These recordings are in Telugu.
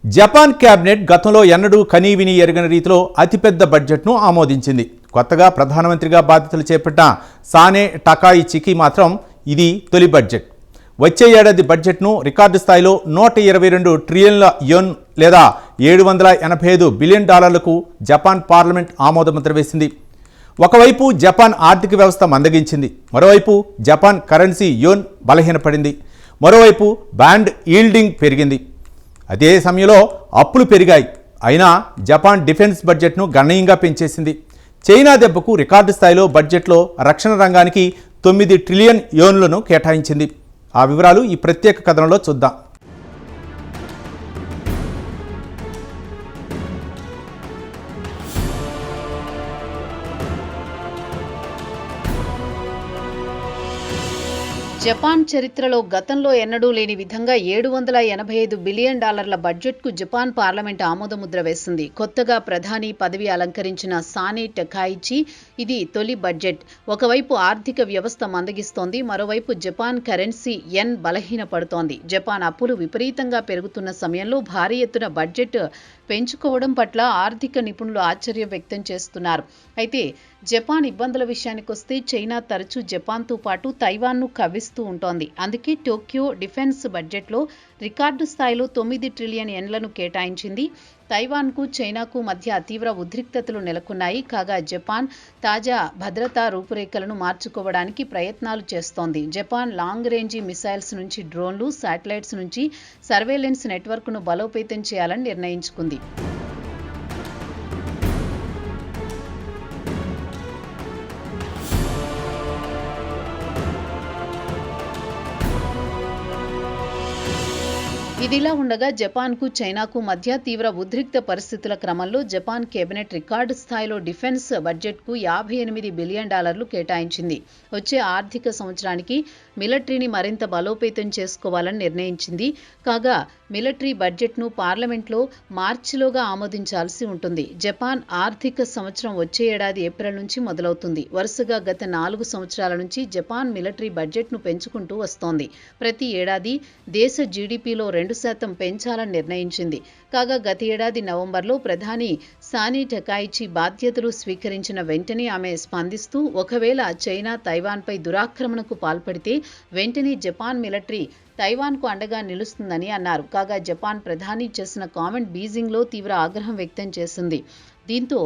జపాన్ కేబినెట్ గతంలో ఎన్నడూ కనీవిని ఎరుగని రీతిలో అతిపెద్ద బడ్జెట్ను ఆమోదించింది. కొత్తగా ప్రధానమంత్రిగా బాధ్యతలు చేపట్టిన సానే టకాయిచికి మాత్రం ఇది తొలి బడ్జెట్. వచ్చే ఏడాది బడ్జెట్ను రికార్డు స్థాయిలో 122 ట్రిలియన్ల యోన్ లేదా $785 బిలియన్ జపాన్ పార్లమెంట్ ఆమోదముద్ర వేసింది. ఒకవైపు జపాన్ ఆర్థిక వ్యవస్థ మందగించింది, మరోవైపు జపాన్ కరెన్సీ యోన్ బలహీనపడింది, మరోవైపు బాండ్ ఈల్డింగ్ పెరిగింది. అదే సమయంలో అప్పులు పెరిగాయి. అయినా జపాన్ డిఫెన్స్ బడ్జెట్ను గణనీయంగా పెంచేసింది. చైనా దెబ్బకు రికార్డు స్థాయిలో బడ్జెట్లో రక్షణ రంగానికి 9 ట్రిలియన్ యోన్లను కేటాయించింది. ఆ వివరాలు ఈ ప్రత్యేక కథనంలో చూద్దాం. జపాన్ చరిత్రలో గతంలో ఎన్నడూ లేని విధంగా $785 బిలియన్ బడ్జెట్కు జపాన్ పార్లమెంట్ ఆమోదముద్ర వేసింది. కొత్తగా ప్రధాని పదవి అలంకరించిన సానే టకాయిచి ఇది తొలి బడ్జెట్. ఒకవైపు ఆర్థిక వ్యవస్థ మందగిస్తోంది, మరోవైపు జపాన్ కరెన్సీ యెన్ బలహీనపడుతోంది. జపాన్ అప్పులు విపరీతంగా పెరుగుతున్న సమయంలో భారీ ఎత్తున బడ్జెట్ పెంచుకోవడం పట్ల ఆర్థిక నిపుణులు ఆశ్చర్యం వ్యక్తం చేస్తున్నారు. అయితే జపాన్ ఇబ్బందుల విషయానికొస్తే చైనా తరచూ జపాన్తో పాటు తైవాన్ను కవ్విస్తూ ఉంటోంది. అందుకే టోక్యో డిఫెన్స్ బడ్జెట్లో రికార్డు స్థాయిలో 9 ట్రిలియన్ యెన్లను కేటాయించింది. తైవాన్కు చైనాకు మధ్య తీవ్ర ఉద్రిక్తతలు నెలకొన్నాయి. కాగా జపాన్ తాజా భద్రతా రూపురేఖలను మార్చుకోవడానికి ప్రయత్నాలు చేస్తోంది. జపాన్ లాంగ్ రేంజీ మిసైల్స్ నుంచి డ్రోన్లు, శాటిలైట్స్ నుంచి సర్వేలెన్స్ నెట్వర్క్ను బలోపేతం చేయాలని నిర్ణయించుకుంది. ఇదిలా ఉండగా జపాన్కు చైనాకు మధ్య తీవ్ర ఉద్రిక్త పరిస్థితుల క్రమంలో జపాన్ కేబినెట్ రికార్డు స్థాయిలో డిఫెన్స్ బడ్జెట్కు $58 బిలియన్ కేటాయించింది. వచ్చే ఆర్థిక సంవత్సరానికి మిలిటరీని మరింత బలోపేతం చేసుకోవాలని నిర్ణయించింది. కాగా మిలిటరీ బడ్జెట్ను పార్లమెంట్లో మార్చిలోగా ఆమోదించాల్సి ఉంటుంది. జపాన్ ఆర్థిక సంవత్సరం వచ్చే ఏడాది ఏప్రిల్ నుంచి మొదలవుతుంది. వరుసగా గత 4 సంవత్సరాల నుంచి జపాన్ మిలిటరీ బడ్జెట్ను పెంచుకుంటూ వస్తోంది. ప్రతి ఏడాది దేశ జీడీపీలో 2% పెంచాలని నిర్ణయించింది. కాగా గత ఏడాది నవంబర్లో ప్రధాని సానే టకాయిచి బాధ్యతలు స్వీకరించిన వెంటనే ఆమె స్పందిస్తూ ఒకవేళ చైనా తైవాన్పై దురాక్రమణకు పాల్పడితే వెంటనే జపాన్ మిలిటరీ తైవాన్కు అండగా నిలుస్తుందని అన్నారు. కాగా జపాన్ ప్రధాని చేసిన కామెంట్ బీజింగ్లో తీవ్ర ఆగ్రహం వ్యక్తం చేసింది. దీంతో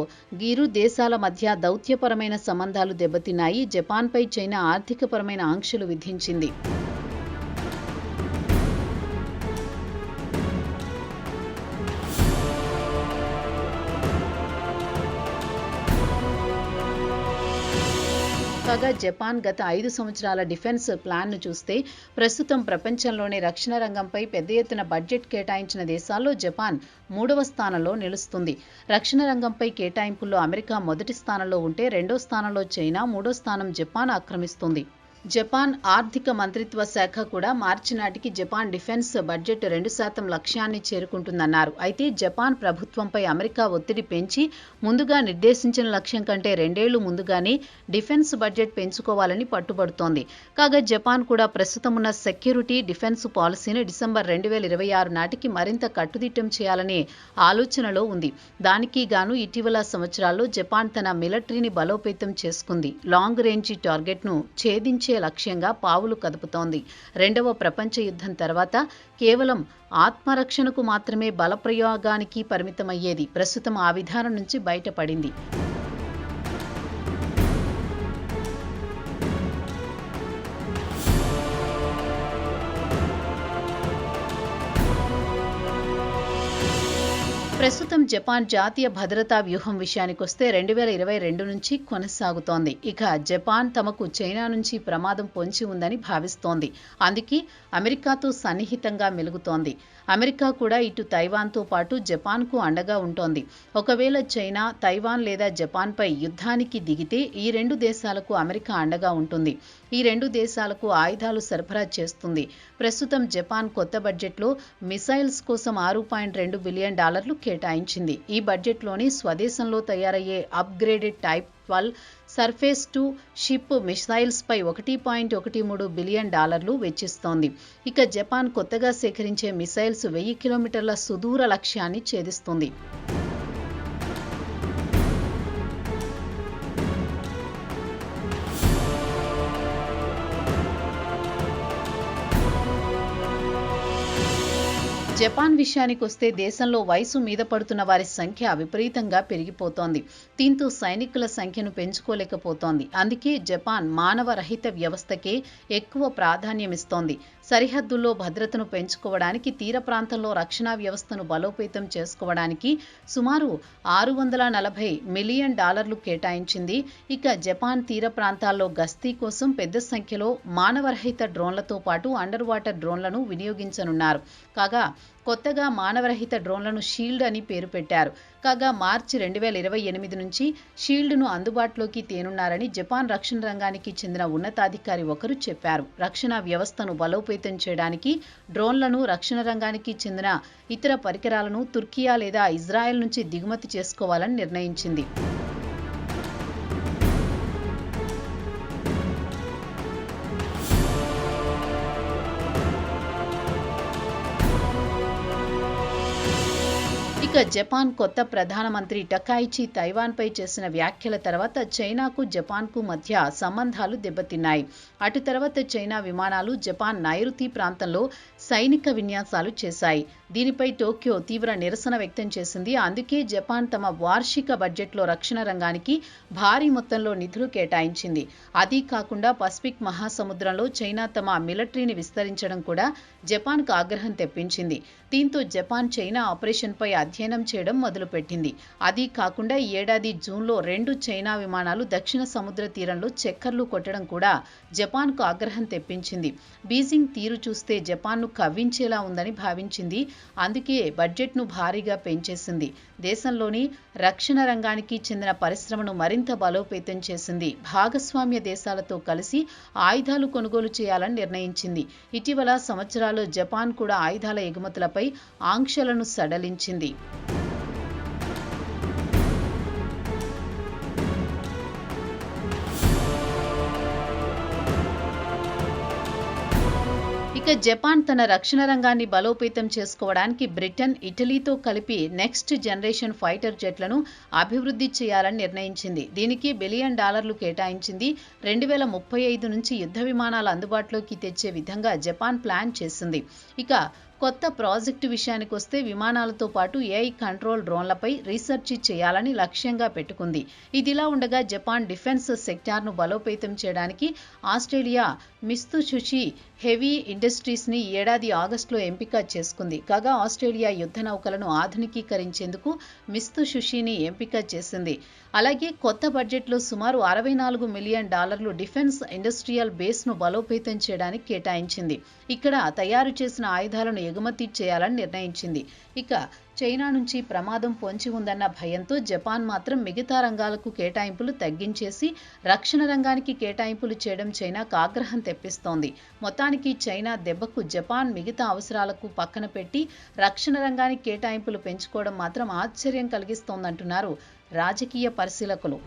ఇరు దేశాల మధ్య దౌత్యపరమైన సంబంధాలు దెబ్బతిన్నాయి. జపాన్పై చైనా ఆర్థికపరమైన ఆంక్షలు విధించింది. కాగా జపాన్ గత 5 సంవత్సరాల డిఫెన్స్ ప్లాన్ను చూస్తే ప్రస్తుతం ప్రపంచంలోనే రక్షణ రంగంపై పెద్ద ఎత్తున బడ్జెట్ కేటాయించిన దేశాల్లో జపాన్ 3వ స్థానంలో నిలుస్తుంది. రక్షణ రంగంపై కేటాయింపుల్లో అమెరికా మొదటి స్థానంలో ఉంటే 2వ స్థానంలో చైనా, 3వ స్థానం జపాన్ ఆక్రమిస్తుంది. జపాన్ ఆర్థిక మంత్రిత్వ శాఖ కూడా మార్చి నాటికి జపాన్ డిఫెన్స్ బడ్జెట్ 2% లక్ష్యాన్ని చేరుకుంటుందన్నారు. అయితే జపాన్ ప్రభుత్వంపై అమెరికా ఒత్తిడి పెంచి ముందుగా నిర్దేశించిన లక్ష్యం కంటే 2 ఏళ్లు ముందుగానే డిఫెన్స్ బడ్జెట్ పెంచుకోవాలని పట్టుబడుతోంది. కాగా జపాన్ కూడా ప్రస్తుతం ఉన్న సెక్యూరిటీ డిఫెన్స్ పాలసీని డిసెంబర్ 2026 నాటికి మరింత కట్టుదిట్టం చేయాలనే ఆలోచనలో ఉంది. దానికి గాను ఇటీవల సంవత్సరాల్లో జపాన్ తన మిలిటరీని బలోపేతం చేసుకుంది. లాంగ్ రేంజీ టార్గెట్ను ఛేదించే లక్ష్యంగా పావులు కదుపుతోంది. 2వ ప్రపంచ యుద్ధం తర్వాత కేవలం ఆత్మరక్షణకు మాత్రమే బలప్రయోగానికి పరిమితమయ్యేది. ప్రస్తుతం ఆ విధానం నుంచి బయటపడింది. ప్రస్తుతం జపాన్ జాతీయ భద్రతా వ్యూహం విషయానికొస్తే 2022 నుంచి కొనసాగుతోంది. ఇక జపాన్ తమకు చైనా నుంచి ప్రమాదం పొంచి ఉందని భావిస్తోంది. అందుకే అమెరికాతో సన్నిహితంగా మెలుగుతోంది. అమెరికా కూడా ఇటు తైవాన్తో పాటు జపాన్కు అండగా ఉంటోంది. ఒకవేళ చైనా తైవాన్ లేదా జపాన్పై యుద్ధానికి దిగితే ఈ 2 దేశాలకు అమెరికా అండగా ఉంటుంది. ఈ 2 దేశాలకు ఆయుధాలు సరఫరా చేస్తుంది. ప్రస్తుతం జపాన్ కొత్త బడ్జెట్లో మిసైల్స్ కోసం $6.2 బిలియన్ కేటాయించింది. ఈ బడ్జెట్లోని స్వదేశంలో తయారయ్యే upgraded type 12 surface to ship మిసైల్స్పై $1.13 బిలియన్ వెచ్చిస్తోంది. ఇక జపాన్ కొత్తగా సేకరించే మిసైల్స్ 1000 కిలోమీటర్ల సుదూర లక్ష్యాన్ని ఛేదిస్తుంది. జపాన్ విషయానికొస్తే దేశంలో వయసు మీద పడుతున్న వారి సంఖ్య విపరీతంగా పెరిగిపోతోంది. దీంతో సైనికుల సంఖ్యను పెంచుకోలేకపోతోంది. అందుకే జపాన్ మానవ రహిత వ్యవస్థకే ఎక్కువ ప్రాధాన్యమిస్తోంది. సరిహద్దుల్లో భద్రతను పెంచుకోవడానికి, తీర ప్రాంతంలో రక్షణ వ్యవస్థను బలోపేతం చేసుకోవడానికి సుమారు $640 మిలియన్ కేటాయించింది. ఇక జపాన్ తీర ప్రాంతాల్లో గస్తీ కోసం పెద్ద సంఖ్యలో మానవరహిత డ్రోన్లతో పాటు అండర్ వాటర్ డ్రోన్లను వినియోగించనున్నారు. కాగా కొత్తగా మానవరహిత డ్రోన్లను షీల్డ్ అని పేరు పెట్టారు. కాగా మార్చి 2028 నుంచి షీల్డ్ను అందుబాటులోకి తేనున్నారని జపాన్ రక్షణ రంగానికి చెందిన ఉన్నతాధికారి ఒకరు చెప్పారు. రక్షణ వ్యవస్థను బలోపేతం చేయడానికి డ్రోన్లను, రక్షణ రంగానికి చెందిన ఇతర పరికరాలను తుర్కియా లేదా ఇజ్రాయెల్ నుంచి దిగుమతి చేసుకోవాలని నిర్ణయించింది. ఇక జపాన్ కొత్త ప్రధానమంత్రి టకాయిచి తైవాన్పై చేసిన వ్యాఖ్యల తర్వాత చైనాకు, జపాన్కు మధ్య సంబంధాలు దెబ్బతిన్నాయి. అటు తర్వాత చైనా విమానాలు జపాన్ నైరుతి ప్రాంతంలో సైనిక విన్యాసాలు చేశాయి. దీనిపై టోక్యో తీవ్ర నిరసన వ్యక్తం చేసింది. అందుకే జపాన్ తమ వార్షిక బడ్జెట్లో రక్షణ రంగానికి భారీ మొత్తంలో నిధులు కేటాయించింది. అదీ కాకుండా పసిఫిక్ మహాసముద్రంలో చైనా తమ మిలిటరీని విస్తరించడం కూడా జపాన్కు ఆగ్రహం తెప్పించింది. దీంతో జపాన్ చైనా ఆపరేషన్పై అధ్యయనం చేయడం మొదలుపెట్టింది. అదీ కాకుండా ఈ ఏడాది జూన్లో 2 చైనా విమానాలు దక్షిణ సముద్ర తీరంలో చక్కర్లు కొట్టడం కూడా జపాన్కు ఆగ్రహం తెప్పించింది. బీజింగ్ తీరు చూస్తే జపాన్ను కవ్వించేలా ఉందని భావించింది. అందుకే బడ్జెట్ను భారీగా పెంచేసింది. దేశంలోని రక్షణ రంగానికి చెందిన పరిశ్రమను మరింత బలోపేతం చేసింది. భాగస్వామ్య దేశాలతో కలిసి ఆయుధాలు కొనుగోలు చేయాలని నిర్ణయించింది. ఇటీవల సంవత్సరాల్లో జపాన్ కూడా ఆయుధాల ఎగుమతులపై ఆంక్షలను సడలించింది. ఇక జపాన్ తన రక్షణ రంగాన్ని బలోపేతం చేసుకోవడానికి బ్రిటన్, ఇటలీతో కలిపి నెక్స్ట్ జనరేషన్ ఫైటర్ జెట్లను అభివృద్ధి చేయాలని నిర్ణయించింది. దీనికి $1 బిలియన్ కేటాయించింది. 2035 నుంచి యుద్ధ విమానాలు అందుబాటులోకి తెచ్చే విధంగా జపాన్ ప్లాన్ చేసింది. ఇక కొత్త ప్రాజెక్టు విషయానికొస్తే విమానాలతో పాటు ఏఐ కంట్రోల్ డ్రోన్లపై రీసెర్చ్ చేయాలని లక్ష్యంగా పెట్టుకుంది. ఇదిలా ఉండగా జపాన్ డిఫెన్స్ సెక్టార్ను బలోపేతం చేయడానికి ఆస్ట్రేలియా మిత్సుబిషి హెవీ ఇండస్ట్రీస్ని ఈ ఏడాది ఆగస్టులో ఎంపిక చేసుకుంది. కాగా ఆస్ట్రేలియా యుద్ధ నౌకలను ఆధునికీకరించేందుకు మిత్సుబిషిని ఎంపిక చేసింది. అలాగే కొత్త బడ్జెట్లో సుమారు $64 మిలియన్ డిఫెన్స్ ఇండస్ట్రియల్ బేస్ను బలోపేతం చేయడానికి కేటాయించింది. ఇక్కడ తయారు చేసిన ఆయుధాలను ఎగుమతి చేయాలని నిర్ణయించింది. ఇక చైనా నుంచి ప్రమాదం పొంచి ఉందన్న భయంతో జపాన్ మాత్రం మిగతా రంగాలకు కేటాయింపులు తగ్గించేసి రక్షణ రంగానికి కేటాయింపులు చేయడం చైనాకు ఆగ్రహం తెప్పిస్తోంది. మొత్తానికి చైనా దెబ్బకు జపాన్ మిగతా అవసరాలకు పక్కన పెట్టి రక్షణ రంగానికి కేటాయింపులు పెంచుకోవడం మాత్రం ఆశ్చర్యం కలిగిస్తోందంటున్నారు రాజకీయ పరిశీలకులు.